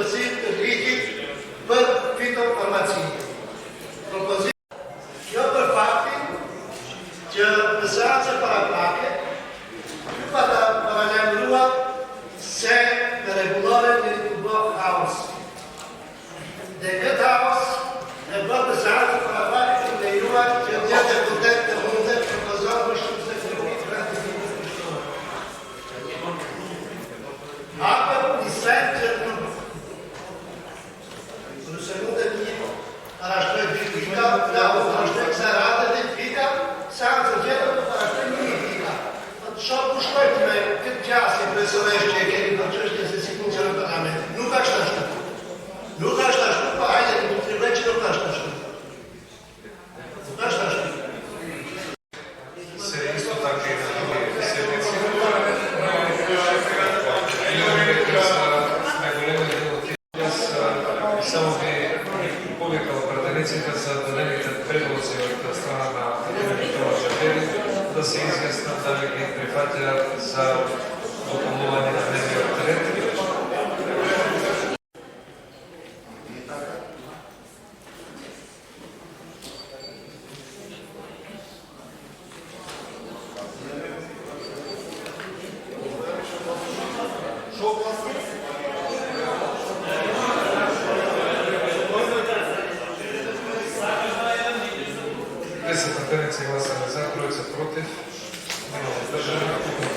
досите лики për fitofarmaci. Jo për faktin që në seancën paraprake pa ta paralajmëruar se në rregullore një të bë haos. Dhe këtë haos e bë në seancën paraprake të lejuar që gjithë e kontent të mundet propozon për shumë se kërëmit rrëtë të një kështore. Apër një sen që nëse mundet një parashtoj kritika, lahu parashtoj kësa rate dhe kritika, seancën gjithë të parashtoj një kritika. Shumë pushtojt me këtë qasje presoresh që e keni për qështje se si funksionën parlamentit. Nuk ashtë ashtu. Nuk ashtë ashtu, pa hajde në të tribet që nuk ashtë ashtu. Nuk ashtë ashtu. Se isto tako i na druge sednici. Само би повикал определиците за дадените предлози од страна на Академија Жабери да се изјаснат дали ги прифатјаат за дополнување на дневниот ред. Гласуваме за, тројца против, нема воздържани.